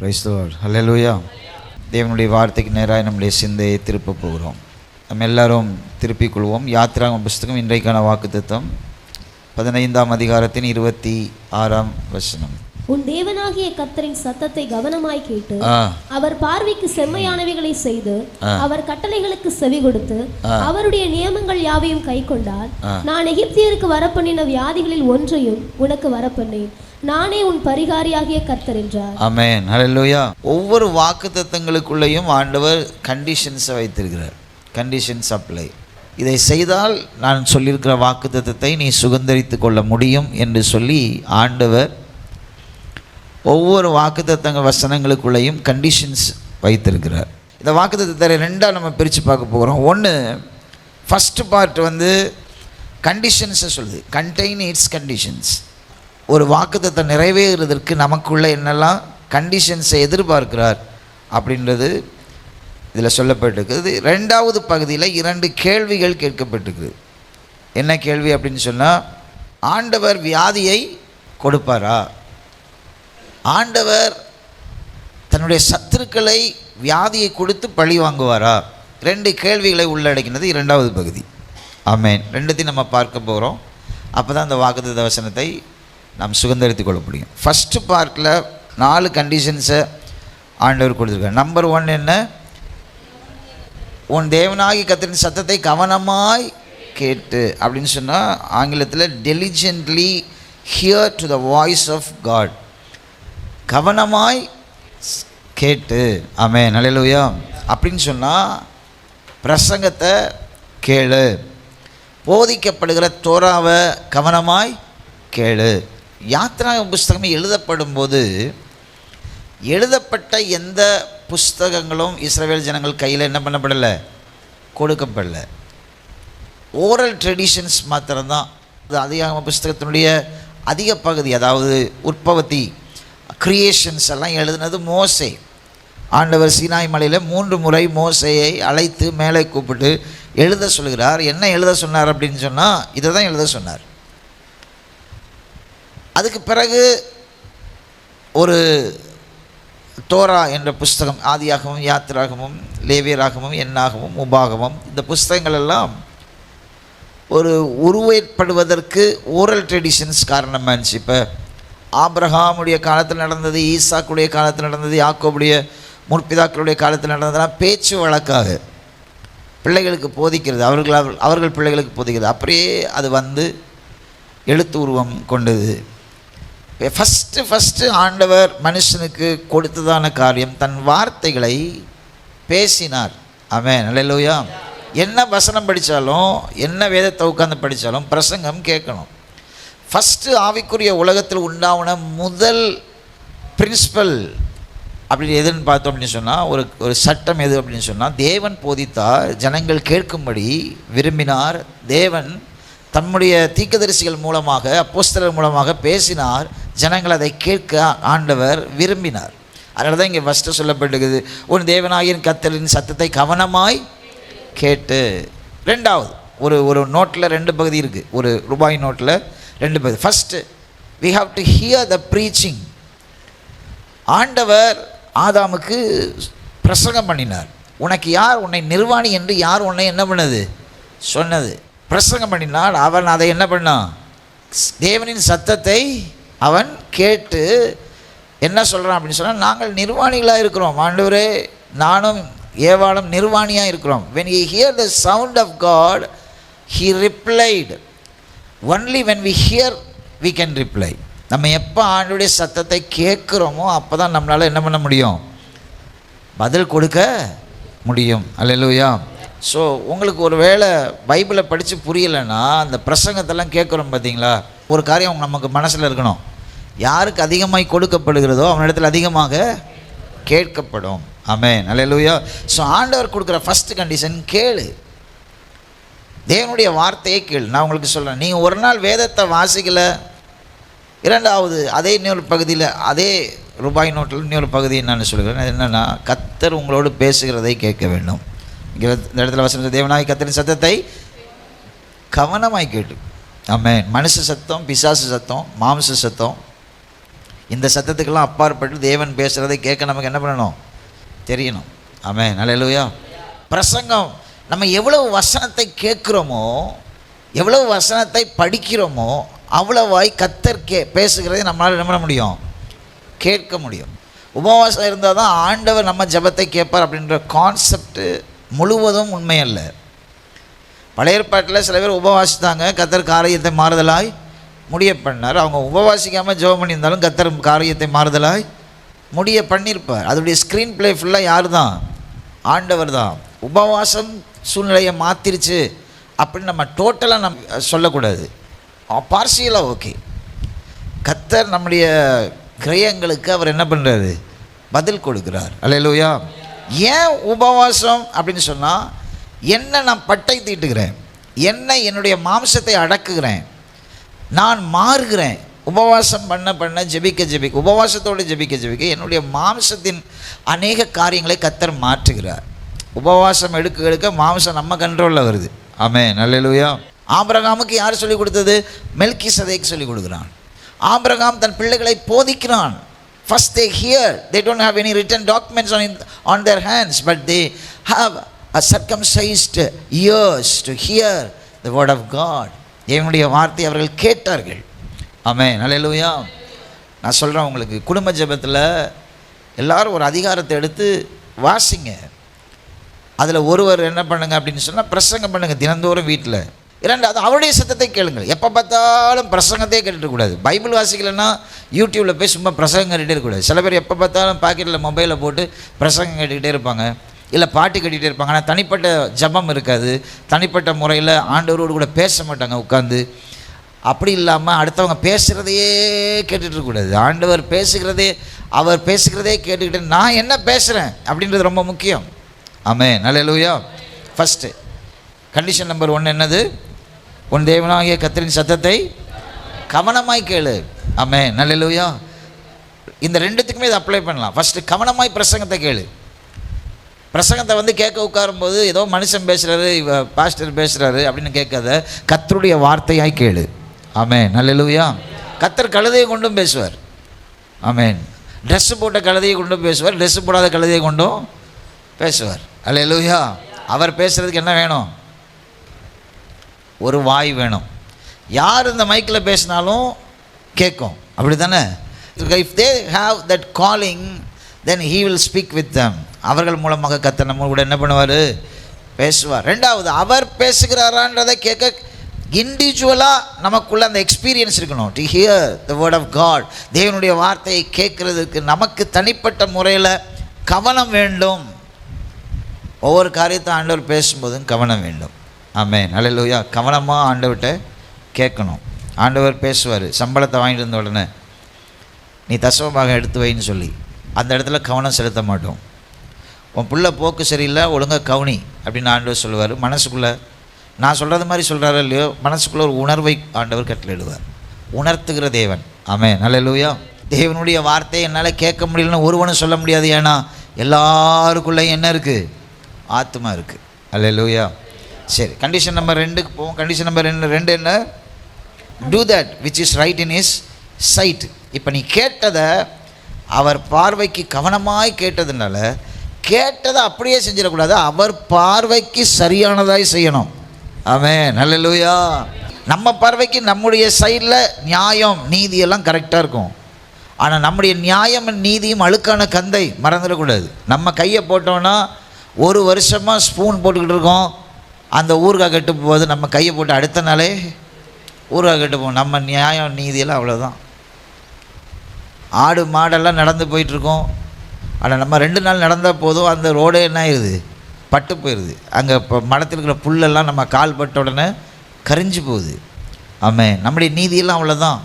Praise the Lord. ஹல்லேலூயா. தேவனுடைய வார்த்தைக்கு நேராக நம்முடைய சிந்தையை திருப்ப போகிறோம். நம்ம எல்லாரும் திருப்பிக் கொள்வோம். யாத்திராகம புஸ்தகம் இன்றைக்கான வாக்குத்தத்தம் 15ஆம் அதிகாரத்தின் 26ஆம் வசனம். உன் தேவனாகிய கர்த்தரின் சத்தத்தை கவனமாய் கேட்டு அவர் பார்வைக்கு செம்மையானவைகளை செய்து அவர் கட்டளைகளுக்கு செவி கொடுத்து அவருடைய நியமங்கள் யாவையும் கை கொண்டால் நான் எகிப்தியருக்கு வரப்பண்ணின வியாதிகளில் ஒன்றையும் உனக்கு வரப்பண்ணேன். நானே உன் பரிகாரியாகிய கர்த்தர் என்றார். ஆமென். ஹல்லேலூயா. ஒவ்வொரு வாக்குத்தத்தங்களுக்குள்ளேயும் ஆண்டவர் கண்டிஷன்ஸை வைத்திருக்கிறார். Conditions apply. இதை செய்தால் நான் சொல்லியிருக்கிற வாக்குத்தத்தத்தை நீ சுதந்தரித்து கொள்ள முடியும் என்று சொல்லி ஆண்டவர் ஒவ்வொரு வாக்குத்தத்தங்க வசனங்களுக்குள்ளேயும் கண்டிஷன்ஸ் வைத்திருக்கிறார். இந்த வாக்குத்தத்தத்தை ரெண்டாக நம்ம பிரித்து பார்க்க போகிறோம். ஒன்று, ஃபஸ்ட்டு பார்ட் கண்டிஷன்ஸை சொல்லுது. Contain it's conditions. ஒரு வாக்குத்தத்தை நிறைவேறுவதற்கு நமக்குள்ளே என்னெல்லாம் கண்டிஷன்ஸை எதிர்பார்க்கிறார் அப்படின்றது இதில் சொல்லப்பட்டிருக்குது. ரெண்டாவது பகுதியில் 2 கேள்விகள் கேட்கப்பட்டிருக்குது. என்ன கேள்வி அப்படின்னு சொன்னால், ஆண்டவர் வியாதியை கொடுப்பாரா? ஆண்டவர் தன்னுடைய சத்துருக்களை வியாதியை கொடுத்து பழி வாங்குவாரா? 2 கேள்விகளை உள்ளடக்கினது இரண்டாவது பகுதி. ஆமென். ரெண்டுத்தையும் நம்ம பார்க்க போகிறோம். அப்போ தான் அந்த வாக்குத்தத்த வசனத்தை நாம் சுதந்தரித்து கொள்ள முடியும். ஃபஸ்ட்டு பார்ட்டில் 4 கண்டிஷன்ஸை ஆண்டவர் கொடுத்துருக்கார். நம்பர் 1 என்ன? உன் தேவனாகிய கர்த்தரின் சத்தத்தை கவனமாய் கேட்டு அப்படின்னு சொன்னால் ஆங்கிலத்தில் diligently hear to the voice of God. கவனமாய் கேட்டு. ஆமென். ஹல்லேலூயா. அப்படின்னு சொன்னால் பிரசங்கத்தை கேளு, போதிக்கப்படுகிற தோராவை கவனமாய் கேளு. யாத்திராகம புஸ்தகமே எழுதப்படும் போது எழுதப்பட்ட எந்த புஸ்தகங்களும் இஸ்ரவேல் ஜனங்கள் கையில் என்ன பண்ணப்படலை, கொடுக்கப்படலை. ஓரல் ட்ரெடிஷன்ஸ் மாத்திரம்தான். அது அதிகாகம புஸ்தகத்தினுடைய அதிக பகுதி, அதாவது உற்பத்தி கிரியேஷன்ஸ் எல்லாம் எழுதுனது மோசே. ஆண்டவர் சீனாய் மலையில் 3 முறை மோசேயை அழைத்து மேலே கூப்பிட்டு எழுத சொல்கிறார். என்ன எழுத சொன்னார் அப்படின்னு சொன்னால் இதை தான் எழுத சொன்னார். அதுக்கு பிறகு ஒரு தோரா என்ற புஸ்தகம், ஆதியாகமும் யாத்திராகமும் லேவியராகமும் எண்ணாகமும் உபாகமும், இந்த புஸ்தகங்கள் எல்லாம் ஒரு உருவேற்படுவதற்கு ஓரல் ட்ரெடிஷன்ஸ் காரணமாக இருந்துச்சு. இப்போ ஆபிரகாமுடைய காலத்தில் நடந்தது, ஈசாக்குடைய காலத்தில் நடந்தது, யாக்கோபுடைய முற்பிதாக்களுடைய காலத்தில் நடந்ததெல்லாம் பேச்சு வழக்காக பிள்ளைகளுக்கு போதிக்கிறது, அவர்கள் பிள்ளைகளுக்கு போதிக்கிறது. அப்படியே அது எழுத்து உருவம் கொண்டது. ஃபஸ்ட்டு ஆண்டவர் மனுஷனுக்கு கொடுத்ததான காரியம் தன் வார்த்தைகளை பேசினார். ஆமென். ஹல்லேலூயா. என்ன வசனம் படித்தாலும் என்ன வேதத்தை உட்கார்ந்து படித்தாலும் பிரசங்கம் கேட்கணும். ஃபஸ்ட்டு ஆவிக்குரிய உலகத்தில் உண்டான முதல் பிரின்சிபல் அப்படி எதுன்னு பார்த்தோம் அப்படின்னு சொன்னால், ஒரு சட்டம் எது அப்படின்னு சொன்னால், தேவன் போதித்தார், ஜனங்கள் கேட்கும்படி விரும்பினார். தேவன் தம்முடைய தீர்க்கதரிசிகள் மூலமாக, அப்போஸ்தலர் மூலமாக பேசினார். ஜனங்கள் அதை கேட்க ஆண்டவர் விரும்பினார். அதனால தான் இங்கே ஃபஸ்ட்டு சொல்லப்பட்டிருக்குது, உன் தேவனாகிய கர்த்தரின் சத்தத்தை கவனமாய் கேட்டு. ரெண்டாவது ஒரு நோட்டில் 2 பகுதி இருக்குது. ஒரு ரூபாய் நோட்டில் 2 பகுதி. First, we have to hear the preaching. ஆண்டவர் ஆதாமுக்கு பிரசங்கம் பண்ணினார். உனக்கு யார் உன்னை நிர்வாணி என்று யார் உன்னை என்ன பண்ணது சொன்னது? பிரசங்கம் பண்ணினார். அவன் அதை என்ன பண்ணான்? தேவனின் சத்தத்தை அவன் கேட்டு என்ன சொல்கிறான் அப்படின்னு சொன்னால், நாங்கள் நிர்வாணிகளாக இருக்கிறோம் ஆண்டவரே, நானும் ஏவாளும் நிர்வாணியாக இருக்கிறோம். when he hear the sound of God, he replied. only when we hear we can reply. நம்ம எப்போ ஆண்டவருடைய சத்தத்தை கேட்குறோமோ அப்போ தான் நம்மளால் என்ன பண்ண முடியும்? பதில் கொடுக்க முடியும். அல்லேலூயா. ஸோ உங்களுக்கு ஒரு வேளை பைபிளை படித்து புரியலைன்னா அந்த பிரசங்கத்தெல்லாம் கேட்குறோம் பார்த்தீங்களா, ஒரு காரியம் நமக்கு மனசில் இருக்கணும். யாருக்கு அதிகமாய் கொடுக்கப்படுகிறதோ அவனிடத்தில் அதிகமாக கேட்கப்படும். ஆமென். அல்லேலூயா. ஸோ ஆண்டவர் கொடுக்குற ஃபஸ்ட்டு கண்டிஷன் கேளு, தேவனுடைய வார்த்தையை கேளு. நான் உங்களுக்கு சொல்கிறேன், நீங்கள் ஒரு நாள் வேதத்தை வாசிக்கலை. இரண்டாவது, அதே இன்னொரு பகுதியில், அதே ரூபாய் நோட்டில் இன்னொரு பகுதி என்னென்னு சொல்கிறேன், என்னென்னா, கர்த்தர் உங்களோடு பேசுகிறதை கேட்க வேண்டும். இங்கே இந்த இடத்துல வசனம், தேவனாகிய கர்த்தரின் சத்தத்தை கவனமாய் கேட்டு. ஆமென். மனுஷ சத்தம், பிசாசு சத்தம், மாம்ச சத்தம் இந்த சத்தத்துக்கெல்லாம் அப்பாற்பட்டு தேவன் பேசுகிறதை கேட்க நமக்கு என்ன பண்ணணும்? தெரியணும். ஆமென், அல்லேலூயா. பிரசங்கம், நம்ம எவ்வளவு வசனத்தை கேட்குறோமோ, எவ்வளவு வசனத்தை படிக்கிறோமோ, அவ்வளவாய் கர்த்தர் பேசுகிறதை நம்மளால் என்ன பண்ண முடியும்? கேட்க முடியும். உபவாசம் இருந்தால் தான் ஆண்டவர் நம்ம ஜெபத்தை கேட்பார் அப்படின்ற கான்செப்ட் முழுவதும் உண்மை அல்ல. பழைய ஏற்பாட்டில் சில பேர் உபவாசித்தாங்க, கர்த்தர் காரியத்தை மாறுதலாய் முடிய பண்ணார். அவங்க உபவாசிக்காமல் ஜெபம் பண்ணியிருந்தாலும் கர்த்தர் காரியத்தை மாறுதலாய் முடிய பண்ணியிருப்பார். அதோடைய ஸ்க்ரீன் பிளே ஃபுல்லாக யார் தான்? ஆண்டவர் தான். உபவாசம் சூழ்நிலையை மாற்றிருச்சு அப்படின்னு நம்ம டோட்டலாக சொல்லக்கூடாது. பார்சியலாக ஓகே. கர்த்தர் நம்முடைய கிரயங்களுக்கு அவர் என்ன பண்ணுறாரு? பதில் கொடுக்குறார். அல்லேலூயா. ஏன் உபவாசம் அப்படின்னு சொன்னால், என்ன நான் பட்டை தீட்டுகிறேன், என்ன என்னுடைய மாம்சத்தை அடக்குகிறேன், நான் மாறுகிறேன். உபவாசம் பண்ண ஜெபிக்க உபவாசத்தோடு ஜெபிக்க என்னுடைய மாம்சத்தின் அநேக காரியங்களை கர்த்தர் மாற்றுகிறார். உபவாசம் எடுக்க மாம்சம் நம்ம கண்ட்ரோலில் வருது. ஆமென், அல்லேலூயா. ஆபிரகாமுக்கு யார் சொல்லிக் கொடுத்தது? மெல்கிசதேக் சொல்லிக் கொடுக்குறான். ஆபிரகாம் தன் பிள்ளைகளை போதிக்கிறான். First they hear, they don't have any written documents on their hands, but they have a circumcised ears to hear the word of God. தேவனுடைய வார்த்தை அவர்கள் கேட்டார்கள். ஆமென், அல்லேலூயா. நான் சொல்கிறேன் உங்களுக்கு, குடும்ப ஜெபத்தில் எல்லாரும் ஒரு அதிகாரத்தை எடுத்து வாசிங்க. அதில் ஒருவர் என்ன பண்ணுங்க அப்படின்னு சொன்னால், பிரசங்கம் பண்ணுங்கள் தினந்தோறும் வீட்டில். இரண்டாவது, அவருடைய சத்தத்தை கேளுங்கள். எப்போ பார்த்தாலும் பிரசங்கத்தையே கேட்டுக்கூடாது. பைபிள் வாசிக்கலைன்னா யூடியூப்பில் போய் சும்மா பிரசங்கம் கேட்டுகிட்டே இருக்கக்கூடாது. சில பேர் எப்போ பார்த்தாலும் பாக்கெட்டில் மொபைலில் போட்டு பிரசங்கம் கேட்டுக்கிட்டே இருப்பாங்க, இல்லை பாட்டு கட்டிகிட்டே இருப்பாங்க. ஆனால் தனிப்பட்ட ஜபம் இருக்காது. தனிப்பட்ட முறையில் ஆண்டவரோடு கூட பேச மாட்டாங்க உட்காந்து. அப்படி இல்லாமல் அடுத்தவங்க பேசுகிறதையே கேட்டுட்ருக்கக்கூடாது. ஆண்டவர் பேசுகிறதே, அவர் பேசுகிறதே கேட்டுக்கிட்டு நான் என்ன பேசுகிறேன் அப்படின்றது ரொம்ப முக்கியம். ஆமென், அல்லேலூயா. ஃபஸ்ட்டு கண்டிஷன் நம்பர் 1 என்னது? உன் தேவனாகிய கர்த்தரின் சத்தத்தை கவனமாய் கேளு. ஆமென், அல்லேலூயா. இந்த ரெண்டுத்துக்குமே இதை அப்ளை பண்ணலாம். ஃபஸ்ட்டு கவனமாய் பிரசங்கத்தை கேளு. பிரசங்கத்தை கேட்க உட்காரும்போது ஏதோ மனுஷன் பேசுகிறாரு, பாஸ்டர் பேசுகிறாரு அப்படின்னு கேட்காத, கர்த்தருடைய வார்த்தையாய் கேளு. ஆமென், அல்லேலூயா. கர்த்தர் கழுதையை கொண்டும் பேசுவார். ஆமென். ட்ரெஸ்ஸு போட்ட கழுதையை கொண்டும் பேசுவார், ட்ரெஸ்ஸு போடாத கழுதையை கொண்டும் பேசுவார். அல்லேலூயா. அவர் பேசுகிறதுக்கு என்ன வேணும்? ஒரு வாய் வேணும். யார் இந்த மைக்கில் பேசினாலும் கேட்கும், அப்படி தானே? If they have that calling, then he will speak with them. அவர்கள் மூலமாக கர்த்தர் நம்ம கூட என்ன பண்ணுவார்? பேசுவார். ரெண்டாவது, அவர் பேசுகிறாரான்றதை கேட்க இண்டிவிஜுவலாக நமக்குள்ள அந்த எக்ஸ்பீரியன்ஸ் இருக்கணும். To hear the word of God. தேவனுடைய வார்த்தையை கேட்குறதுக்கு நமக்கு தனிப்பட்ட முறையில் கவனம் வேண்டும். ஒவ்வொரு காரியத்தை ஆண்டவர் பேசும்போதும் கவனம் வேண்டும். ஆமென், அல்லேலூயா. கவனமாக ஆண்டவர்கிட்ட கேட்கணும். ஆண்டவர் பேசுவார். சம்பளத்தை வாங்கிட்டு இருந்த உடனே நீ தசமமாக எடுத்து வைன்னு சொல்லி அந்த இடத்துல கவனம் செலுத்த மாட்டோம். உன் பிள்ளை போக்கு சரியில்லை, ஒழுங்காக கவனி அப்படின்னு ஆண்டவர் சொல்லுவார். மனசுக்குள்ளே நான் சொல்கிறது மாதிரி சொல்கிறாரோ இல்லையோ, மனசுக்குள்ளே ஒரு உணர்வை ஆண்டவர் கட்டளையிடுவார். உணர்த்துகிற தேவன். ஆமென், அல்லேலூயா. தேவனுடைய வார்த்தையை என்னால் கேட்க முடியலன்னு ஒருவனும் சொல்ல முடியாது. ஏன்னா எல்லாருக்குள்ளேயும் என்ன இருக்குது? ஆத்மா இருக்குது. அல்லேலூயா. சரி, கண்டிஷன் நம்பர் 2க்கு போவோம். கண்டிஷன் நம்பர் 2 என்ன? Do that which is right in his sight. இப்போ நீ கேட்டதை அவர் பார்வைக்கு கவனமாய் கேட்டதுனால கேட்டதை அப்படியே செஞ்சிடக்கூடாது, அவர் பார்வைக்கு சரியானதாய் செய்யணும். ஆமென், அல்லேலூயா. நம்ம பார்வைக்கு நம்முடைய சைடில் நியாயம் நீதியெல்லாம் கரெக்டாக இருக்கும். ஆனால் நம்முடைய நியாயம் நீதியும் அழுக்கான கந்தை மறந்துடக்கூடாது. நம்ம கையை போட்டோன்னா ஒரு வருஷமாக ஸ்பூன் போட்டுக்கிட்டு இருக்கோம், அந்த ஊறுகாய் கெட்டு போகுது. நம்ம கையை போட்டு அடுத்த நாளே ஊறுகாய் கெட்டு போகும். நம்ம நியாயம் நீதியெல்லாம் அவ்வளோதான். ஆடு மாடெல்லாம் நடந்து போயிட்டுருக்கோம். ஆனால் நம்ம 2 நாள் நடந்தால் போதும், அந்த ரோடே என்ன ஆயிடுது? பட்டு போயிடுது. அங்கே இப்போ மரத்தில் இருக்கிற புல்லெல்லாம் நம்ம கால் பட்ட உடனே கரிஞ்சு போகுது. ஆமென். நம்முடைய நீதியெல்லாம் அவ்வளோதான்.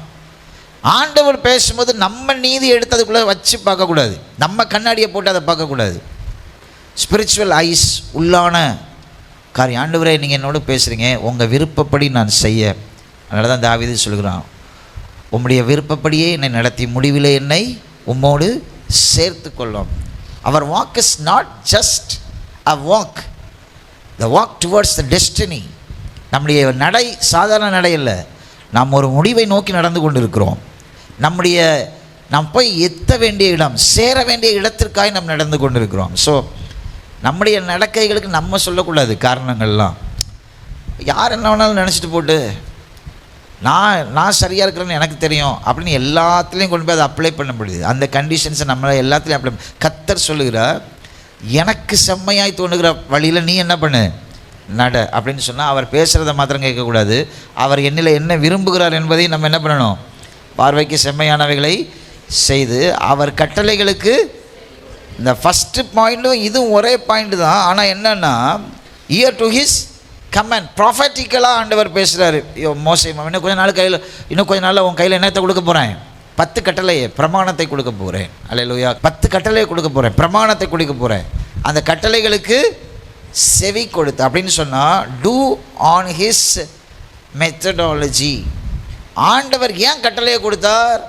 ஆண்டவர் பேசும்போது நம்ம நீதி எடுத்ததுக்குள்ளே வச்சு பார்க்கக்கூடாது. நம்ம கண்ணாடியை போட்டு அதை பார்க்கக்கூடாது. ஸ்பிரிச்சுவல் ஐஸ், உள்ளான காரியம். ஆண்டவரே, நீங்கள் என்னோட பேசுகிறீங்க, உங்கள் விருப்பப்படி நான் செய்ய. அதனால தான் தாவீது சொல்கிறான், உம்முடைய விருப்பப்படியே என்னை நடத்தி முடிவிலே என்னை உம்மோடு சேர்த்து கொள்ளும். அவர் walk is not just a walk, the walk towards the destiny. நம்முடைய நடை சாதாரண நடை இல்லை. நாம் ஒரு முடிவை நோக்கி நடந்து கொண்டு இருக்கிறோம். நம்முடைய நாம் போய் எத்த வேண்டிய இடம், சேர வேண்டிய இடத்திற்காக நாம் நடந்து கொண்டிருக்கிறோம். ஸோ நம்முடைய நடக்கைகளுக்கு நம்ம சொல்லக்கூடாது காரணங்கள்லாம். யார் என்ன வேணாலும் நினச்சிட்டு போட்டு நான் சரியாக இருக்கிறேன்னு எனக்கு தெரியும் அப்படின்னு எல்லாத்துலேயும் கொண்டு போய் அதை அப்ளை பண்ண முடியுது. அந்த கண்டிஷன்ஸை நம்மளை எல்லாத்துலேயும் அப்ளை. கர்த்தர் சொல்லுகிறார், எனக்கு செம்மையாய் தோணுகிற வழியில் நீ என்ன பண்ணு, நட அப்படின்னு சொன்னால் அவர் பேசுகிறத மாத்திரம் கேட்கக்கூடாது. அவர் என்னில் என்ன விரும்புகிறார் என்பதையும் நம்ம என்ன பண்ணணும், பார்வைக்கு செம்மையானவைகளை செய்து அவர் கட்டளைகளுக்கு. இந்த ஃபஸ்ட்டு பாயிண்ட்டும் இதுவும் ஒரே பாயிண்ட் தான். ஆனால் என்னென்னா இயர் டு ஹிஸ் கமெண்ட். ப்ராஃபட்டிக்கலாக ஆண்டவர் பேசுகிறாரு. மோசே இன்னும் கொஞ்ச நாள் கையில், இன்னும் கொஞ்ச நாளில் உன் கையில் என்னத்தை கொடுக்க போகிறேன், 10 கட்டளையை, பிரமாணத்தை கொடுக்க போகிறேன். அல்லேலூயா. 10 கட்டளையை கொடுக்க போகிறேன், பிரமாணத்தை கொடுக்க போகிறேன். அந்த கட்டளைகளுக்கு செவி கொடுத்து அப்படின்னு சொன்னால் டூ ஆன் ஹிஸ் மெத்தடாலஜி. ஆண்டவர் ஏன் கட்டளையை கொடுத்தார்?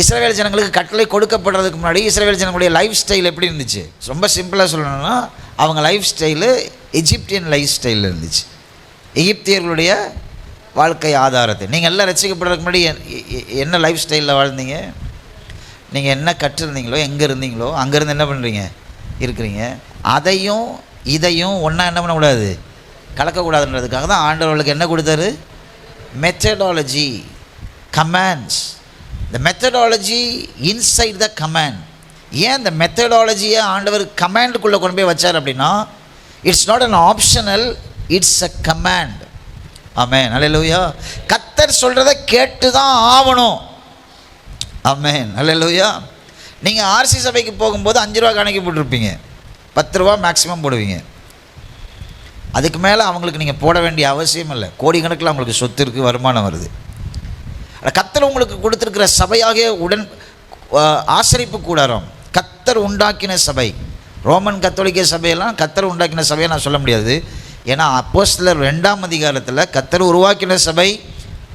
இஸ்ரவேல் ஜனங்களுக்கு கட்டளை கொடுக்கப்படுறதுக்கு முன்னாடி இஸ்ரவேல் ஜனங்களுடைய லைஃப் ஸ்டைல் எப்படி இருந்துச்சு? ரொம்ப சிம்பிளாக சொல்லணும்னா அவங்க லைஃப் ஸ்டைலு எஜிப்தியன் லைஃப் ஸ்டைலில் இருந்துச்சு. எகிப்தியர்களுடைய வாழ்க்கை ஆதாரத்தை. நீங்கள் எல்லாம் ரசிக்கப்படுறதுக்கு முன்னாடி என்ன லைஃப் ஸ்டைலில் வாழ்ந்தீங்க? நீங்கள் என்ன கற்றுருந்தீங்களோ, எங்கே இருந்தீங்களோ அங்கேருந்து என்ன பண்ணுறீங்க, இருக்கிறீங்க. அதையும் இதையும் ஒன்றா என்ன பண்ணக்கூடாது, கலக்கக்கூடாதுன்றதுக்காக தான் ஆண்டவர்களுக்கு என்ன கொடுத்தாரு, methodology, commands. The methodology inside the command. ஏன் இந்த மெத்தடாலஜியை ஆண்டவர் கமாண்டுக்குள்ளே கொண்டு போய் வச்சார் அப்படின்னா, it's not an optional, it's a command. Amen, hallelujah. கர்த்தர் சொல்கிறத கேட்டு தான் ஆகணும். ஆமென், அல்லேலூயா. நீங்கள் ஆர்சி சபைக்கு போகும்போது 5 ரூபா காணிக்கை போட்டிருப்பீங்க, 10 ரூபா மேக்ஸிமம் போடுவீங்க. அதுக்கு மேலே அவங்களுக்கு நீங்கள் போட வேண்டிய அவசியம் இல்லை. கோடிக்கணக்கில் அவங்களுக்கு சொத்து இருக்குது, வருமானம் வருது. கர்த்தர் உங்களுக்கு கொடுத்துருக்கிற சபையாக உடன் ஆசரிப்பு கூடாரம் கர்த்தர் உண்டாக்கின சபை. ரோமன் கத்தோலிக்க சபையெல்லாம் கர்த்தர் உண்டாக்கின சபையை நான் சொல்ல முடியாது. ஏன்னா அப்போஸ்தலர் 2ஆம் அதிகாரத்தில் கர்த்தர் உருவாக்கின சபை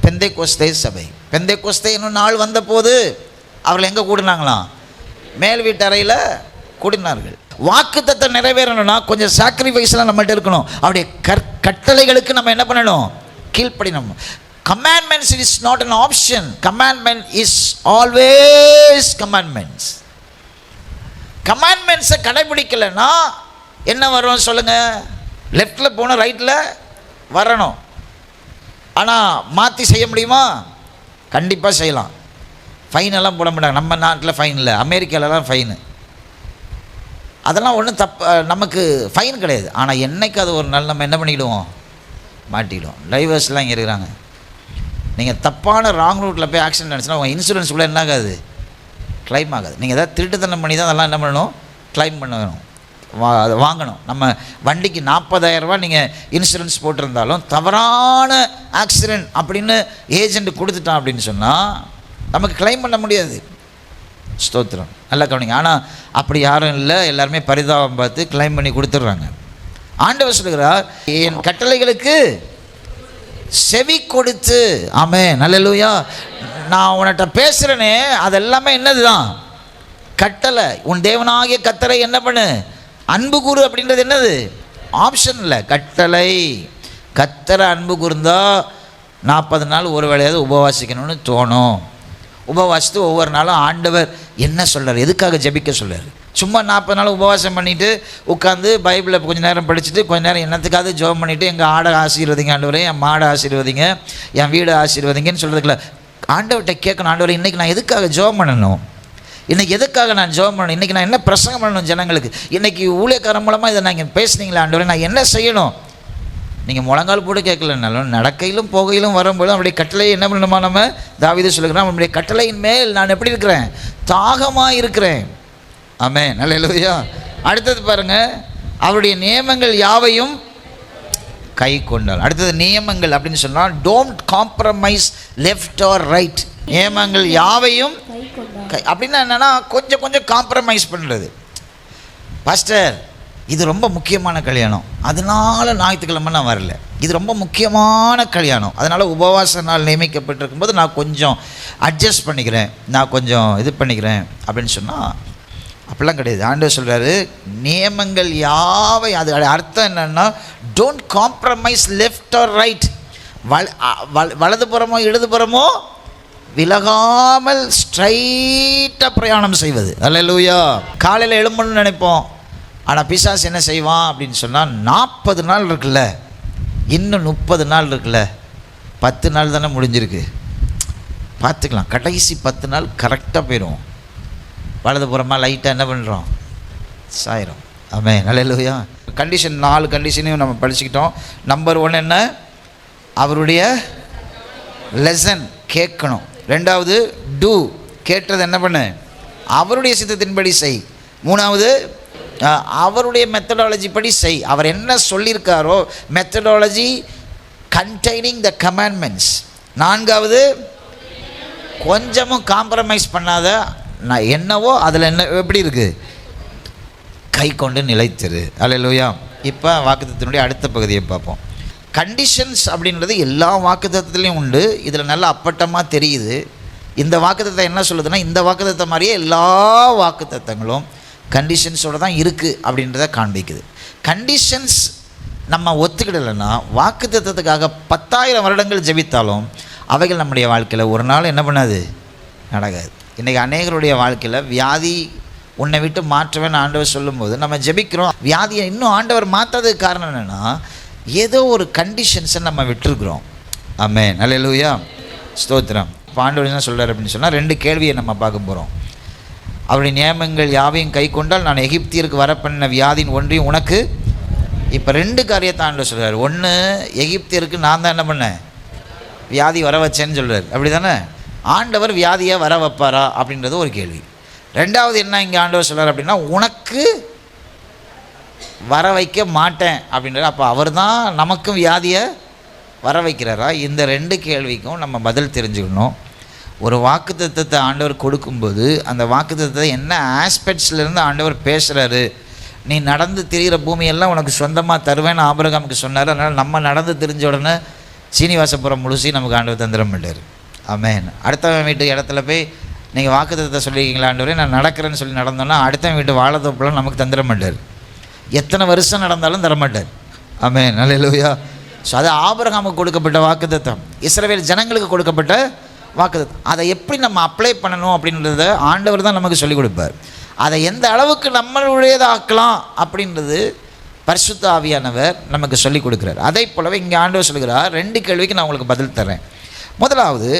பெந்தைக்கோஸ்தே சபை. பெந்தைக்கோஸ்தே இன்னும் நாள் வந்தபோது அவர்கள் எங்கே கூடினாங்களாம், மேல் வீட்டு அறையில் கூடினார்கள். வாக்குத்தத்தம் நிறைவேறணும்னா கொஞ்சம் சாக்ரிஃபைஸ்லாம் நம்மகிட்ட இருக்கணும். அவருடைய கட்டளைகளுக்கு நம்ம என்ன பண்ணணும், கீழ்ப்படினோம். Commandments is not an option. Commandment is always commandments. Commandments-ஐ கடைபிடிக்கலைன்னா என்ன வரும் சொல்லுங்கள்? லெஃப்டில் போகணும், ரைட்டில் வரணும். ஆனால் மாற்றி செய்ய முடியுமா? கண்டிப்பாக செய்யலாம். ஃபைனெல்லாம் போட மாட்டாங்க. நம்ம நாட்டில் ஃபைன் இல்லை, அமெரிக்காலலாம் ஃபைனு. அதெல்லாம் ஒன்றும் நமக்கு ஃபைன் கிடையாது. ஆனால் என்னைக்கு அது ஒரு நாள் நம்ம என்ன பண்ணிக்கிடுவோம், மாட்டிக்கிடுவோம். டிரைவர்ஸ்லாம் இங்கே இருக்கிறாங்க. நீங்கள் தப்பான ராங் ரூட்டில் போய் ஆக்சிடென்ட் ஆச்சுன்னா உங்கள் இன்சூரன்ஸ் கூட என்ன ஆகாது, கிளைம் ஆகாது. நீங்கள் எதாவது திருட்டுத்தனம் பண்ணி தான் அதெல்லாம் என்ன பண்ணணும், கிளைம் பண்ண வேணும், அதை வாங்கணும். நம்ம வண்டிக்கு 40,000 ரூபா நீங்கள் இன்சூரன்ஸ் போட்டிருந்தாலும் தவறான ஆக்சிடென்ட் அப்படின்னு ஏஜெண்ட் கொடுத்துட்டான் அப்படின்னு சொன்னால் நமக்கு கிளைம் பண்ண முடியாது. ஸ்தோத்திரம், நல்லா கவனிங்க. ஆனால் அப்படி யாரும் இல்லை, எல்லாருமே பரிதாபம் பார்த்து கிளைம் பண்ணி கொடுத்துட்றாங்க. ஆண்டவர் சொல்லுகிறார், என் கட்டளைகளுக்கு செவி கொடுத்து. ஆமென், அல்லேலூயா. நான் உன்கிட்ட பேசுகிறேனே அதெல்லாமே என்னது தான், கட்டளை. உன் தேவனாகிய கர்த்தரை என்ன பண்ணு, அன்பு கூறு அப்படின்றது என்னது, ஆப்ஷன் இல்லை, கட்டளை. கர்த்தரை அன்பு கூர்ந்தா 40 நாள் ஒரு வேளையாவது உபவாசிக்கணும்னு தோணும். உபவாசித்து ஒவ்வொரு நாளும் ஆண்டவர் என்ன சொல்கிறார், எதுக்காக ஜெபிக்க சொல்கிறார். சும்மா 40 நாள் உபவாசம் பண்ணிவிட்டு உட்காந்து பைபிளை கொஞ்சம் நேரம் படிச்சுட்டு கொஞ்சம் நேரம் என்னத்துக்காவது ஜெபம் பண்ணிவிட்டு எங்கள் ஆடை ஆசீர்வதிங்க ஆண்டவரே, என் மாடை ஆசீர்வதிங்க, என் வீடை ஆசீர்வதிங்கன்னு சொல்கிறதுக்குல ஆண்டவர்கிட்ட கேட்கணும், ஆண்டவரே இன்றைக்கி நான் எதுக்காக ஜெபம் பண்ணணும், இன்றைக்கி எதுக்காக நான் ஜெபம் பண்ணணும், இன்றைக்கி நான் என்ன பிரசங்கம் பண்ணணும் ஜனங்களுக்கு, இன்றைக்கி ஊழியக்காரன் மூலமாக இதை நான் பேசுனீங்களா ஆண்டவரே, நான் என்ன செய்யணும். நீங்கள் முழங்கால் போட்டு கேட்கலனாலும் நடக்கையிலும் போகையிலும் வரும்போது அவருடைய கட்டளையை என்ன பண்ணணுமா, நம்ம தாவீது சொல்லுகிறோம், அவருடைய கட்டளையின் மேல் நான் எப்படி இருக்கிறேன், தாகமாக இருக்கிறேன். ஆமென், அல்லேலூயா. அடுத்தது பாருங்கள், அவருடைய நியமங்கள் யாவையும் கை கொண்டால். அடுத்தது நியமங்கள் அப்படின்னு சொன்னால் don't compromise left or right. நியமங்கள் யாவையும் அப்படின்னா என்னென்னா கொஞ்சம் கொஞ்சம் காம்ப்ரமைஸ் பண்ணுறது. பாஸ்டர் இது ரொம்ப முக்கியமான கல்யாணம், அதனால ஞாயிற்றுக்கிழமை நான் வரல, இது ரொம்ப முக்கியமான கல்யாணம் அதனால் உபவாச நாள் நியமிக்கப்பட்டிருக்கும்போது நான் கொஞ்சம் அட்ஜஸ்ட் பண்ணிக்கிறேன், நான் கொஞ்சம் இது பண்ணிக்கிறேன் அப்படின்னு சொன்னால் அப்படிலாம் கிடையாது. ஆண்டவர் சொல்கிறாரு, நியமங்கள் யாவை, அது அர்த்தம் என்னென்னா don't compromise left or right. வலதுபுறமோ இடதுபுறமோ விலகாமல் ஸ்ட்ரைட்டாக பிரயாணம் செய்வது. அல்லேலூயா. காலையில் எழும்பணும்னு நினைப்போம், ஆனால் பிசாசு என்ன செய்வான் அப்படின்னு சொன்னால் 40 நாள் இருக்குல்ல, இன்னும் 30 நாள் இருக்குல்ல, 10 நாள் தானே முடிஞ்சிருக்கு, பார்த்துக்கலாம், கடைசி 10 நாள் கரெக்டாக போயிடும். வலதுபுறமாக லைட்டாக என்ன பண்ணுறோம், சாயிரும். ஆமென். அல்லேலூயா. கண்டிஷன் 4 கண்டிஷனையும் நம்ம படிச்சுக்கிட்டோம். நம்பர் 1 என்ன, அவருடைய லெசன் கேட்கணும். 2வது டூ, கேட்டது என்ன பண்ணு, அவருடைய சித்தத்தின்படி செய். 3வது அவருடைய மெத்தடாலஜி படி செய். அவர் என்ன சொல்லியிருக்காரோ மெத்தடாலஜி கண்டெய்னிங் த கமாண்ட்மெண்ட்ஸ். 4வது கொஞ்சமும் காம்ப்ரமைஸ் பண்ணாத, நான் என்னவோ அதில் என்ன எப்படி இருக்குது கை கொண்டு நிலைத்திரு. அல்லேலூயா. இப்போ வாக்குத்தத்தத்தினுடைய அடுத்த பகுதியை பார்ப்போம். கண்டிஷன்ஸ் அப்படின்றது எல்லா வாக்குத்தத்தத்துலேயும் உண்டு. இதில் நல்லா அப்பட்டமாக தெரியுது. இந்த வாக்குத்தத்தம் என்ன சொல்லுதுன்னா, இந்த வாக்குத்தத்தம் மாதிரியே எல்லா வாக்குத்தத்தங்களும் கண்டிஷன்ஸோடு தான் இருக்குது அப்படின்றத காண்பிக்குது. கண்டிஷன்ஸ் நம்ம ஒத்துக்கிடலைன்னா வாக்குத்தத்தத்துக்காக 10,000 வருடங்கள் ஜெபித்தாலும் அவைகள் நம்முடைய வாழ்க்கையில் ஒரு நாள் என்ன பண்ணாது, நடக்காது. இன்றைக்கி அநேகருடைய வாழ்க்கையில் வியாதி உன்னை விட்டு மாற்றுவேன்னு ஆண்டவர் சொல்லும்போது நம்ம ஜெபிக்கிறோம். வியாதியை இன்னும் ஆண்டவர் மாற்றாததுக்கு காரணம் என்னென்னா, ஏதோ ஒரு கண்டிஷன்ஸை நம்ம விட்டுருக்குறோம். ஆமென். அல்லேலூயா. ஸ்தோத்திரம். இப்போ ஆண்டவர் என்ன சொல்கிறார் அப்படின்னு சொன்னால், 2 கேள்வியை நம்ம பார்க்க போகிறோம். அவருடைய நியமங்கள் யாவையும் கை கொண்டால் நான் எகிப்தியருக்கு வர பண்ண வியாதியின் ஒன்றையும் உனக்கு. இப்போ 2 காரியத்தை ஆண்டவர் சொல்கிறார். 1, எகிப்தியருக்கு நான் தான் என்ன பண்ணேன், வியாதி வர வச்சேன்னு சொல்கிறார். அப்படி தானே? ஆண்டவர் வியாதியை வர வைப்பாரா அப்படின்றது ஒரு கேள்வி. 2வது என்ன இங்கே ஆண்டவர் சொல்கிறார் அப்படின்னா, உனக்கு வர வைக்க மாட்டேன் அப்படின்றது. அப்போ அவர் தான் நமக்கும் வியாதியை வர வைக்கிறாரா? இந்த 2 கேள்விக்கும் நம்ம பதில் தெரிஞ்சுக்கணும். ஒரு வாக்குத்தத்தத்தை ஆண்டவர் கொடுக்கும்போது அந்த வாக்குத்தத்தத்தை என்ன ஆஸ்பெக்ட்ஸ்லேருந்து ஆண்டவர் பேசுகிறாரு. நீ நடந்து திரிகிற பூமியெல்லாம் உனக்கு சொந்தமாக தருவேன்னு ஆபிரகாமுக்கு சொன்னார். அதனால் நம்ம நடந்து தெரிஞ்ச உடனே சீனிவாசபுரம் முழுசி நமக்கு ஆண்டவர் தந்திர மாட்டார். ஆமென். அடுத்தவன் வீட்டு இடத்துல போய் நீங்கள் வாக்குத்தத்தத்தை சொல்லியிருக்கீங்களா ஆண்டவரே, நான் நடக்கிறேன்னு சொல்லி நடந்தோன்னா அடுத்தவன் வீட்டு வாழைத்தோப்பெல்லாம் நமக்கு தந்திர மாட்டார். எத்தனை வருஷம் நடந்தாலும் தரமாட்டார். ஆமென். அல்லேலூயா. ஸோ அது ஆபிரகாமுக்கு கொடுக்கப்பட்ட வாக்குத்தத்தம், இஸ்ரவேல் ஜனங்களுக்கு கொடுக்கப்பட்ட வாக்குத்தத்தம். அதை எப்படி நம்ம அப்ளை பண்ணணும் அப்படின்றத ஆண்டவர் தான் நமக்கு சொல்லிக் கொடுப்பார். அதை எந்த அளவுக்கு நம்மளுடையதாக்கலாம் அப்படின்றது பரிசுத்த ஆவியானவர் நமக்கு சொல்லிக் கொடுக்குறார். அதே போலவே இங்கே ஆண்டவர் சொல்கிறார். 2 கேள்விக்கு நான் உங்களுக்கு பதில் தரேன். முதலாவது,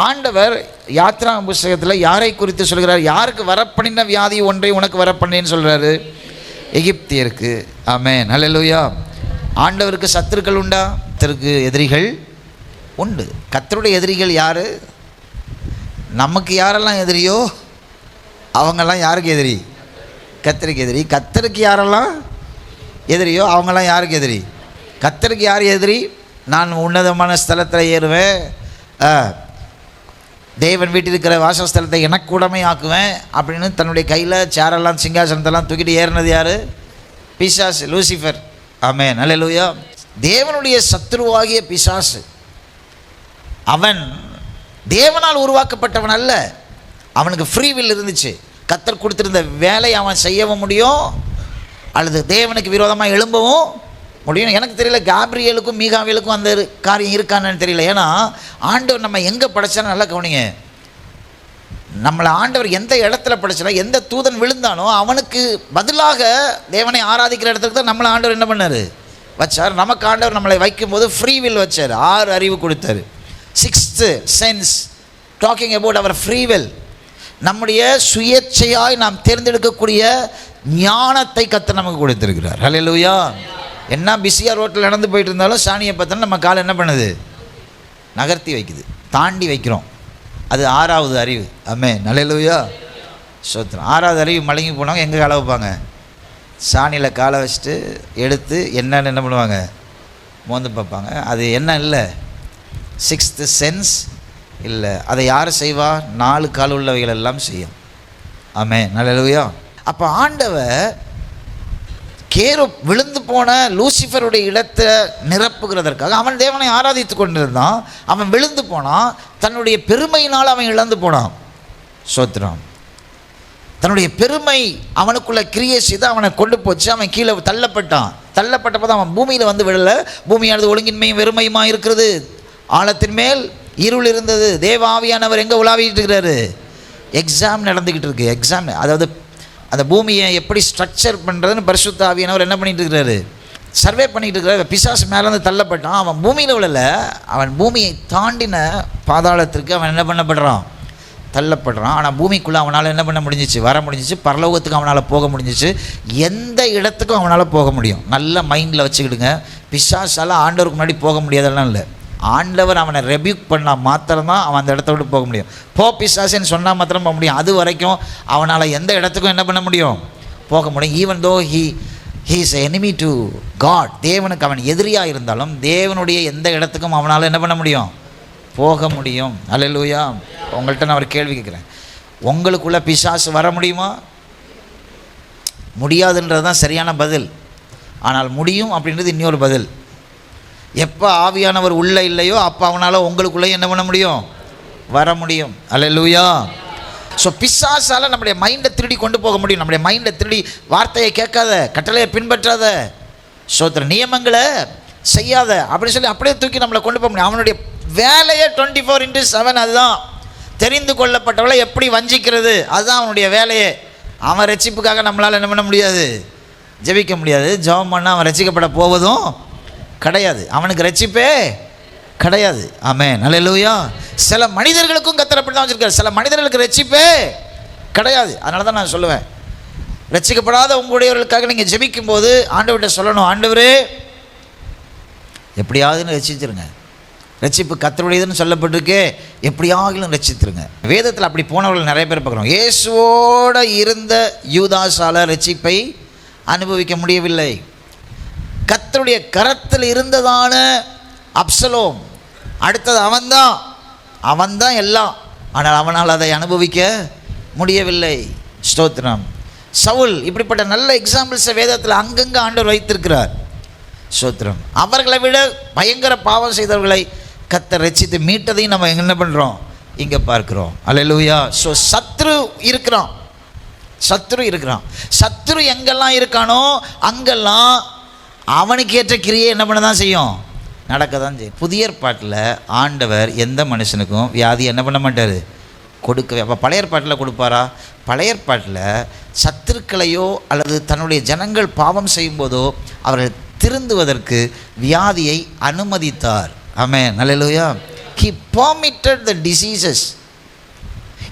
ஆண்டவர் யாத்ரா புஸ்தகத்தில் யாரை குறித்து சொல்கிறார்? யாருக்கு வரப்பண்ணின வியாதி ஒன்றை உனக்கு வரப்பண்ணேன்னு சொல்கிறாரு? எகிப்தியருக்கு. ஆமென். அல்லேலூயா. ஆண்டவருக்கு சத்துருக்கள் உண்டா? கர்த்தருக்கு எதிரிகள் உண்டு. கர்த்தருடைய எதிரிகள் யார்? நமக்கு யாரெல்லாம் எதிரியோ அவங்கெல்லாம் யாருக்கு எதிரி? கர்த்தருக்கு எதிரி. கர்த்தருக்கு யாரெல்லாம் எதிரியோ அவங்கெல்லாம் யாருக்கு எதிரி? கர்த்தருக்கு யார் எதிரி? நான் உன்னதமான ஸ்தலத்தில் ஏறுவேன், தேவன் வீட்டில் இருக்கிற வாசஸ்தலத்தை எனக்கு கூடமே ஆக்குவேன் அப்படின்னு தன்னுடைய கையில் சேரெல்லாம் சிங்காசனத்தெல்லாம் தூக்கிட்டு ஏறினது யார்? பிசாசு, லூசிஃபர். ஆமென். அல்லேலூயா. தேவனுடைய சத்துருவாகிய பிசாசு அவன் தேவனால் உருவாக்கப்பட்டவன் அல்ல. அவனுக்கு ஃப்ரீ வில் இருந்துச்சு. கர்த்தர் கொடுத்திருந்த வேலையை அவன் செய்யவும் முடியும், அல்லது தேவனுக்கு விரோதமாக எழும்பவும் முடியும். எனக்கு தெரியல காப்ரியேலுக்கும் மீகாவேலுக்கும் அந்த காரியம் இருக்கான்னு தெரியல. ஏன்னா ஆண்டவர் நம்ம எங்கே படைச்சாலும் நல்லா கவனிங்க, நம்மளை ஆண்டவர் எந்த இடத்துல படைச்சா, எந்த தூதன் விழுந்தானோ அவனுக்கு பதிலாக தேவனை ஆராதிக்கிற இடத்துக்கு தான் நம்மளை ஆண்டவர் என்ன பண்ணார், வச்சார். நமக்கு ஆண்டவர் நம்மளை வைக்கும்போது ஃப்ரீ வில் வச்சார். 6 அறிவு கொடுத்தார். 6th sense talking about our free will. நம்முடைய சுயேட்சையாய் நாம் தேர்ந்தெடுக்கக்கூடிய ஞானத்தை கர்த்தர் நமக்கு கொடுத்திருக்கிறார். ஹல்லேலூயா. என்ன பிஸியாக ரோட்டில் நடந்து போயிட்டு இருந்தாலும் சாணியை பார்த்தோன்னா நம்ம காலை என்ன பண்ணுது, நகர்த்தி வைக்குது, தாண்டி வைக்கிறோம். அது 6வது அறிவு. ஆமென். ஹல்லேலூயா. சோத்திரம். 6வது அறிவு மடங்கி போனவங்க எங்கே காலை வைப்பாங்க? சாணியில் காலை வச்சுட்டு எடுத்து என்னன்னு என்ன பண்ணுவாங்க, மோந்து பார்ப்பாங்க. அது என்ன இல்லை, 6th சென்ஸ் இல்லை. அதை யார் செய்வா? 4 கால் உள்ளவைகள் எல்லாம் செய்யும். ஆமென். ஹல்லேலூயா. அப்போ ஆண்டவர் கேருப் விழுந்து போன லூசிஃபருடைய இடத்தை நிரப்புகிறதற்காக அவன் தேவனை ஆராதித்து கொண்டிருந்தான். அவன் விழுந்து போனான். தன்னுடைய பெருமையினால் அவன் இழந்து போனான். சோத்திரம். தன்னுடைய பெருமை அவனுக்குள்ள கிரியை செய்து அவனை கொண்டு போச்சு. அவன் கீழே தள்ளப்பட்டான். தள்ளப்பட்ட போது அவன் பூமியில் வந்து விழலை. பூமியானது ஒழுங்கின்மையும் வெறுமையுமா இருக்கிறது, ஆழத்தின் மேல் இருள் இருந்தது. தேவ ஆவியானவர் எங்கே உலாவிட்டு இருக்கிறாரு? எக்ஸாம் நடந்துக்கிட்டு இருக்கு. எக்ஸாம், அதாவது அந்த பூமியை எப்படி ஸ்ட்ரக்சர் பண்ணுறதுன்னு பரிசுத்த ஆவியானவர் என்ன பண்ணிட்டு இருக்கிறாரு? சர்வே பண்ணிகிட்டு இருக்கிறார். பிசாசு மேலேருந்து தள்ளப்பட்டான். அவன் பூமியில் விழல, அவன் பூமியை தாண்டின பாதாளத்திற்கு அவன் என்ன பண்ணப்படுறான்? தள்ளப்படுறான். ஆனால் பூமிக்குள்ளே அவனால் என்ன பண்ண முடிஞ்சிச்சு? வர முடிஞ்சிச்சு. பரலோகத்துக்கு அவனால் போக முடிஞ்சிச்சு. எந்த இடத்துக்கும் அவனால் போக முடியும். நல்ல மைண்டில் வச்சுக்கிடுங்க. பிசாசால் ஆண்டவருக்கு முன்னாடி போக முடியாதெல்லாம் இல்லை. ஆண்டவர் அவனை ரெபியூக் பண்ணால் மாத்திரம்தான் அவன் அந்த இடத்த விட்டு போக முடியும். போ பிசாசுன்னு சொன்னால் மாத்திரம் போக முடியும். அது வரைக்கும் அவனால் எந்த இடத்துக்கும் என்ன பண்ண முடியும்? போக முடியும். Even though he is enemy to God, தேவனுக்கு அவன் எதிரியாக இருந்தாலும் தேவனுடைய எந்த இடத்துக்கும் அவனால் என்ன பண்ண முடியும்? போக முடியும். அல்லேலூயா. உங்கள்கிட்ட நான் ஒரு கேள்வி கேட்குறேன். உங்களுக்குள்ளே பிசாசு வர முடியுமா? முடியாதுன்றது தான் சரியான பதில். ஆனால் முடியும் அப்படின்றது இன்னொரு பதில். எப்போ ஆவியானவர் உள்ளே இல்லையோ அப்போ அவனால் உங்களுக்குள்ளே என்ன பண்ண முடியும்? வர முடியும். அல்லேலூயா. ஸோ பிசாசால் நம்முடைய மைண்டை திருடி கொண்டு போக முடியும். நம்முடைய மைண்டை திருடி வார்த்தையை கேட்காத, கட்டளையை பின்பற்றாத, சோத்திர நியமங்களை செய்யாத அப்படின்னு சொல்லி அப்படியே தூக்கி நம்மளை கொண்டு போக முடியும். அவனுடைய வேலையை 24/7 அதுதான். தெரிந்து கொள்ளப்பட்டவளை எப்படி வஞ்சிக்கிறது, அதுதான் அவனுடைய வேலையே. அவன் ரட்சிப்புக்காக நம்மளால் என்ன பண்ண முடியாது? ஜெபிக்க முடியாது. ஜெபம் பண்ணால் அவன் ரட்சிக்கப்பட போவதும் கிடையாது. அவனுக்கு ரட்சிப்பே கிடையாது. ஆமென். அல்லேலூயா. சில மனிதர்களுக்கும் கர்த்தர் அப்படி தான் வச்சிருக்காரு. சில மனிதர்களுக்கு ரட்சிப்பே கிடையாது. அதனால தான் நான் சொல்லுவேன், ரட்சிக்கப்படாத உங்களுடையவர்களுக்காக நீங்கள் ஜெபிக்கும் போது ஆண்டவர்கிட்ட சொல்லணும், ஆண்டவரே எப்படியாவது ரட்சிச்சிருங்க. ரட்சிப்பு கர்த்தருடையதுன்னு சொல்லப்பட்டிருக்கே, எப்படியாகிலும் ரட்சித்திருங்க. வேதத்தில் அப்படி போனவர்கள் நிறைய பேர் பார்க்குறோம். இயேசுவோட இருந்த யூதாசால ரட்சிப்பை அனுபவிக்க முடியவில்லை. கர்த்தருடைய கரத்தில் இருந்ததான அப்சலோம், அடுத்தது அவன்தான் எல்லாம். ஆனால் அவனால் அதை அனுபவிக்க முடியவில்லை. ஸ்தோத்திரம். சவுல், இப்படிப்பட்ட நல்ல எக்ஸாம்பிள்ஸை வேதத்தில் அங்கங்கே ஆண்டவர் வைத்திருக்கிறார். ஸ்தோத்திரம். அவர்களை விட பயங்கர பாவம் செய்தவர்களை கர்த்தர் ரட்சித்து மீட்டதையும் நம்ம என்ன பண்ணுறோம்? இங்கே பார்க்குறோம். அல்லேலூயா. ஸோ சத்ரு இருக்கிறான். சத்ரு எங்கெல்லாம் இருக்கானோ அங்கெல்லாம் அவனுக்கு ஏற்ற கிரியை என்ன பண்ண தான் செய்யும்? நடக்க தான் செய்யும். புதிய ஏற்பாட்டில் ஆண்டவர் எந்த மனுஷனுக்கும் வியாதி என்ன பண்ண மாட்டார்? கொடுக்கவே. அப்போ பழைய ஏற்பாட்டில் கொடுப்பாரா? பழைய ஏற்பாட்டில் சத்துருக்களையோ அல்லது தன்னுடைய ஜனங்கள் பாவம் செய்யும்போதோ அவர்கள் திருந்துவதற்கு வியாதியை அனுமதித்தார். ஆமென். அல்லேலூயா. He permitted the diseases.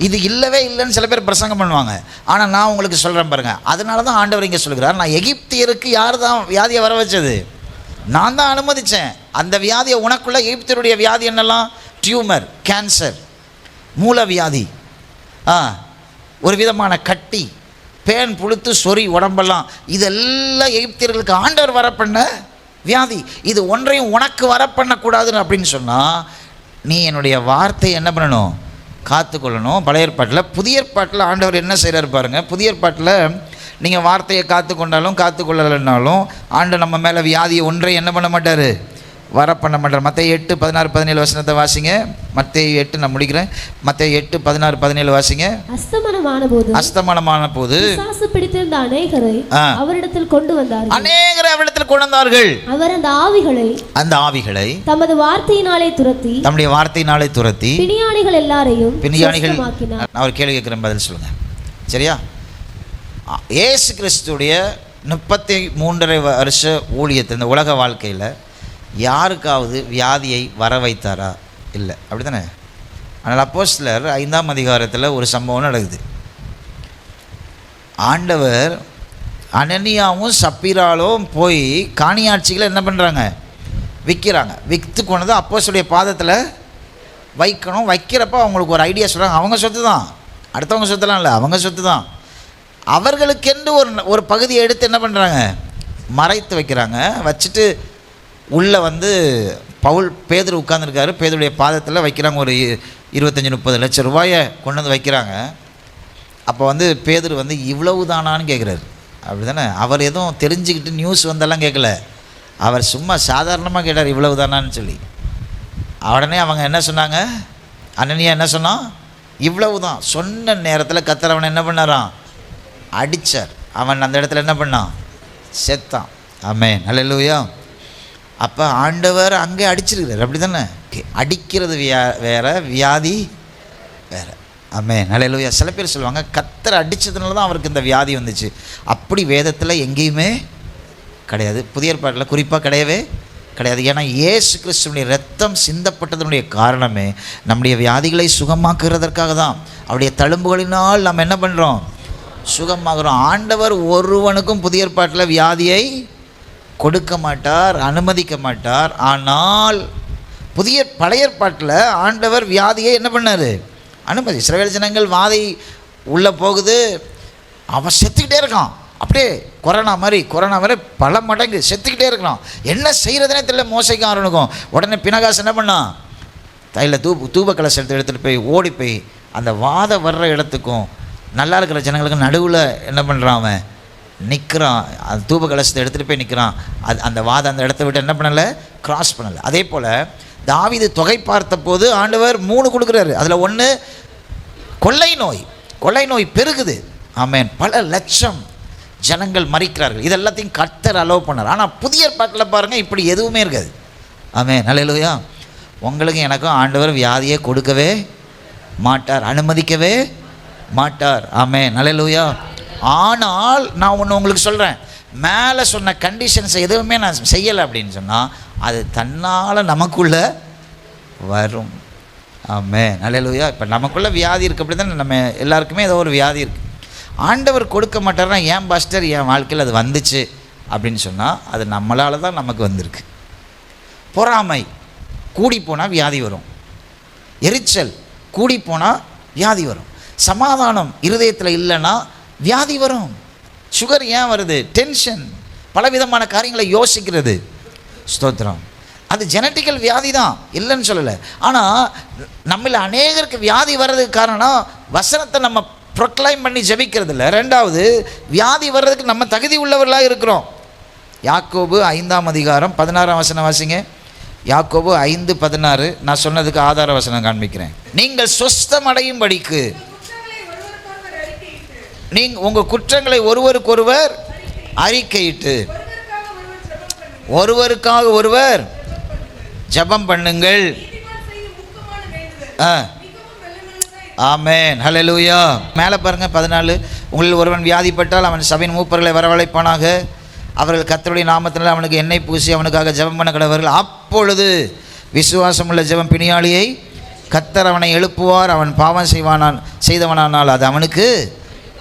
இது இல்லவே இல்லைன்னு சில பேர் பிரசங்கம் பண்ணுவாங்க. ஆனால் நான் உங்களுக்கு சொல்கிறேன் பாருங்கள், அதனால தான் ஆண்டவர் இங்கே சொல்கிறார், நான் எகிப்தியருக்கு யார் தான் வியாதியை வர வச்சது? நான் தான் அனுமதித்தேன். அந்த வியாதியை உனக்குள்ள எகிப்தியருடைய வியாதி என்னெல்லாம்? டியூமர், கேன்சர், மூலவியாதி, ஒரு விதமான கட்டி, பேன் புழுத்து சொறி உடம்பெல்லாம், இதெல்லாம் எகிப்தியர்களுக்கு ஆண்டவர் வர பண்ண வியாதி. இது ஒன்றையும் உனக்கு வர பண்ணக்கூடாதுன்னு அப்படின்னு சொன்னால் நீ என்னுடைய வார்த்தையை என்ன பண்ணணும்? காத்துக்கொள்ளணும். பழைய ஏற்பாட்டில். புதிய ஏற்பாட்டில் ஆண்டவர் என்ன செய்கிறார் பாருங்கள். புதிய ஏற்பாட்டில் நீங்கள் வார்த்தையை காத்துக்கொண்டாலும் காத்துக்கொள்ளலைன்னாலும் ஆண்டவர் நம்ம மேலே வியாதியை ஒன்றை என்ன பண்ண மாட்டார்? வர பண்ண மாட்டார். மத்தேயு 8:16-17 வசனத்தை வாசிங்க. மத்தேயு 8 நான் முடிக்கிறேன். மத்தேயு 8:16-17 வாசிங்க. அஸ்தமனமான போது பிசாசு பிடித்திருந்த அநேகரை அவரிடத்தில் கொண்டு வந்தார்கள். அவர் அந்த ஆவிகளை தமது வார்த்தையினாலே துரத்தி பிணியாளிகள் எல்லாரையும் சுத்தமாக்கினார். நான் ஒரு கேள்வி கேட்குறேன், பதில் சொல்லுங்க. சரியா? இயேசு கிறிஸ்துடைய 33.5 வருஷ ஊழியத்தில், இந்த உலக வாழ்க்கையில் யாருக்காவது வியாதியை வர வைத்தாரா? இல்லை. அப்படி தானே? ஆனால் அப்போஸ்தலர் 5ஆம் அதிகாரத்தில் ஒரு சம்பவம் நடக்குது. ஆண்டவர் அனனியாவும் சப்பீராலும் போய் காணியாட்சிகளை என்ன பண்ணுறாங்க? விற்கிறாங்க. விற்று கொண்டு அப்போஸ்தலருடைய பாதத்தில் வைக்கணும். வைக்கிறப்ப அவங்களுக்கு ஒரு ஐடியா சொல்கிறாங்க. அவங்க சொத்து தான், அடுத்தவங்க சொத்துலாம் இல்லை, அவங்க சொத்து தான். அவர்களுக்கென்று ஒரு பகுதியை எடுத்து என்ன பண்ணுறாங்க? மறைத்து வைக்கிறாங்க. வச்சுட்டு உள்ளே பேதுரு உட்கார்ந்துருக்காரு. பேதுருடைய பாதத்தில் வைக்கிறாங்க. ஒரு 25-30 லட்சம் ரூபாயை கொண்டு வந்து வைக்கிறாங்க. அப்போ பேதுரு இவ்வளவு தானான்னு கேட்குறாரு. அப்படி தானே? அவர் எதுவும் தெரிஞ்சுக்கிட்டு நியூஸ் வந்தெல்லாம் கேட்கல. அவர் சும்மா சாதாரணமாக கேட்டார், இவ்வளவு தானான்னு சொல்லி. உடனே அவங்க என்ன சொன்னாங்க? அனனியா என்ன சொன்னான்? இவ்வளவு தான். சொன்ன நேரத்தில் கர்த்தர் அவனை என்ன பண்ணாராம்? அடித்தார். அவன் அந்த இடத்துல என்ன பண்ணான்? செத்தான். ஆமென். அல்லேலூயா. அப்போ ஆண்டவர் அங்கே அடிச்சிருக்கிறார். அப்படி தானே? அடிக்கிறது வேற, வியாதி வேற. ஆமென், ஹல்லேலூயா. சில பேர் சொல்லுவாங்க கர்த்தர் அடித்ததுனால தான் அவருக்கு இந்த வியாதி வந்துச்சு. அப்படி வேதத்தில் எங்கேயுமே கிடையாது, புதிய ஏற்பாட்டில் குறிப்பாக கிடையவே கிடையாது. ஏன்னா இயேசு கிறிஸ்துவினுடைய ரத்தம் சிந்தப்பட்டதனுடைய காரணமே நம்முடைய வியாதிகளை சுகமாக்குறதற்காக தான். அவருடைய தழும்புகளினால் நம்ம என்ன பண்ணுறோம்? சுகமாகிறோம். ஆண்டவர் ஒருவனுக்கும் புதிய ஏற்பாட்டில் வியாதியை கொடுக்க மாட்டார், அனுமதிக்க மாட்டார். ஆனால் பழைய ஏற்பாட்டில் ஆண்டவர் வியாதியை என்ன பண்ணார்? அனுமதி. இஸ்ரவேல் ஜனங்கள் வாதை உள்ளே போகுது, அவன் செத்துக்கிட்டே இருக்கான். அப்படியே கொரோனா மாதிரி பல மடங்கு செத்துக்கிட்டே இருக்கிறான். என்ன செய்கிறதுனே தெரியல மோசைக்கும் ஆரோனுக்கும். உடனே பினகாஸ் என்ன பண்ணான்? தையில் தூப கலசத்தை எடுத்துகிட்டு போய் ஓடி போய் அந்த வாதை வர்ற இடத்துக்கும் நல்லா இருக்கிற ஜனங்களுக்கு நடுவில் என்ன பண்ணுறான்? அவன் நிற்கிறான். அந்த தூப கலசத்தை எடுத்துகிட்டு போய் நிற்கிறான். அந்த வாதை அந்த இடத்த விட்டு என்ன பண்ணலை? கிராஸ் பண்ணலை. அதே போல் தாவீது தொகை பார்த்த போது ஆண்டவர் 3 கொடுக்குறாரு. அதில் 1 கொள்ளை நோய் பெருகுது. ஆமென். பல லட்சம் ஜனங்கள் மரிக்கிறார்கள். இதெல்லாத்தையும் கர்த்தர் அலோவ் பண்ணார். ஆனால் புதிய ஏற்பாட்டில் பாருங்கள், இப்படி எதுவுமே இருக்காது. ஆமென், ஹல்லேலூயா. உங்களுக்கும் எனக்கும் ஆண்டவர் வியாதியை கொடுக்கவே மாட்டார், அனுமதிக்கவே மாட்டார். ஆமென், ஹல்லேலூயா. ஆனால் நான் ஒன்று உங்களுக்கு சொல்கிறேன், மேலே சொன்ன கண்டிஷன்ஸை எதுவுமே நான் செய்யலை அப்படின்னு சொன்னால் அது தன்னால் நமக்குள்ளே வரும். ஆமென், ஹல்லேலூயா. இப்போ நமக்குள்ளே வியாதி இருக்குது, அப்படி தான் நம்ம எல்லாருக்குமே ஏதோ ஒரு வியாதி இருக்குது. ஆண்டவர் கொடுக்க மாட்டார்னா, ஏன் பாஸ்டர் என் வாழ்க்கையில் அது வந்துச்சு அப்படின்னு சொன்னால் அது நம்மளால் தான் நமக்கு வந்திருக்கு. பொறாமை கூடி போனால் வியாதி வரும், எரிச்சல் கூடி போனால் வியாதி வரும், சமாதானம் இருதயத்தில் இல்லைன்னா வியாதி வரும். சுகர் ஏன் வருது? டென்ஷன், பலவிதமான காரியங்களை யோசிக்கிறது. ஸ்தோத்திரம். அது ஜெனட்டிக்கல் வியாதி தான், இல்லைன்னு சொல்லலை. ஆனால் நம்மள அநேகருக்கு வியாதி வர்றதுக்கு காரணம் வசனத்தை நம்ம ப்ரொக்ளைம் பண்ணி ஜெபிக்கிறது இல்லை. 2வது, வியாதி வர்றதுக்கு நம்ம தகுதி உள்ளவர்களாக இருக்கிறோம். யாக்கோபு 5:16 வாசிங்க. யாக்கோபு 5:16. நான் சொன்னதுக்கு ஆதார வசனம் காண்பிக்கிறேன். நீங்கள் சொஸ்தம் அடையும்படிக்கு நீங்கள் உங்கள் குற்றங்களை ஒருவருக்கொருவர் அறிக்கையிட்டு ஒருவருக்காக ஒருவர் ஜெபம் பண்ணுங்கள். ஆமென், ஹல்லேலூயா. மேலே பாருங்கள் 14. உங்களில் ஒருவன் வியாதிப்பட்டால் அவன் சபையின் மூப்பர்களை வரவழைப்பானாக. அவர்கள் கர்த்தருடைய நாமத்தினால் அவனுக்கு எண்ணெய் பூசி அவனுக்காக ஜெபம் பண்ண கடவர்கள். அப்பொழுது விசுவாசமுள்ள ஜெபம் பிணியாளியை கர்த்தர் அவனை எழுப்புவார். அவன் பாவம் செய்தவனானால் அது அவனுக்கு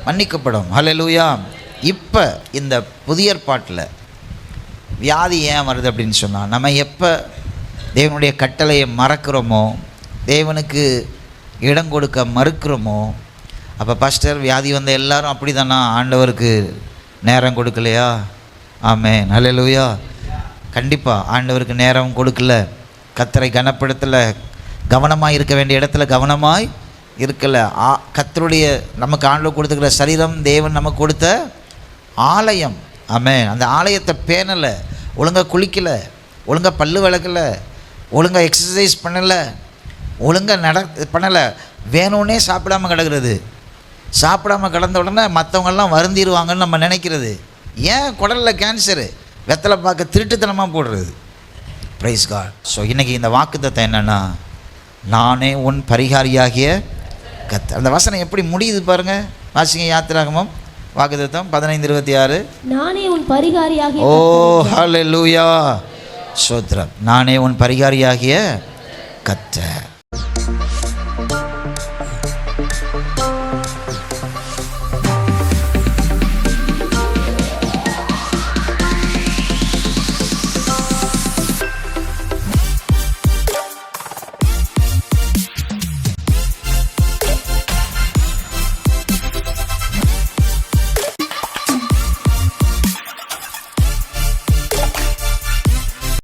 மன்னிக்கப்படும். ஹல்லேலூயா. இப்போ இந்த புதிய ஏற்பாட்டில் வியாதி ஏன் வருது அப்படின்னு சொன்னால், நம்ம எப்போ தேவனுடைய கட்டளையை மறக்கிறோமோ, தேவனுக்கு இடம் கொடுக்க மறுக்கிறோமோ, அப்போ பாஸ்டர் வியாதி வந்த எல்லாரும் அப்படி தானா? ஆண்டவருக்கு நேரம் கொடுக்கலையா? ஆமென், ஹல்லேலூயா. கண்டிப்பாக ஆண்டவருக்கு நேரம் கொடுக்கல, கர்த்தரை கனப்படுத்தலை, கவனமாக இருக்க வேண்டிய இடத்துல கவனமாய் இருக்கலை. கர்த்தருடைய நமக்கு ஆண்டவர் கொடுத்துக்கிற சரீரம் தேவன் நமக்கு கொடுத்த ஆலயம். ஆமென். அந்த ஆலயத்தை பேணலை, ஒழுங்காக குளிக்கலை, ஒழுங்காக பல்லு விளக்கலை, ஒழுங்காக எக்ஸசைஸ் பண்ணலை, ஒழுங்காக பண்ணலை, வேணும்னே சாப்பிடாமல் கிடக்கிறது. சாப்பிடாமல் கிடந்த உடனே மற்றவங்கெல்லாம் வருந்திடுவாங்கன்னு நம்ம நினைக்கிறது. ஏன் குடலில் கேன்சரு, வெத்தலை பார்க்க திருட்டுத்தனமாக போடுறது. Price God. ஸோ இன்றைக்கி இந்த வாக்குத்தத்தம் என்னென்னா, நானே உன் பரிகாரியாகிய கர்த்தர். அந்த வசனம் எப்படி முடியுது பாருங்கள், வாசிங்க. யாத்திராகமம் வாக்குத்தத்தம் 15:26. நானே உன் பரிகாரியாகிய. ஓ ஹல்லேலூயா, ஸ்தோத்திரம். நானே உன் பரிகாரியாகிய கர்த்தர்.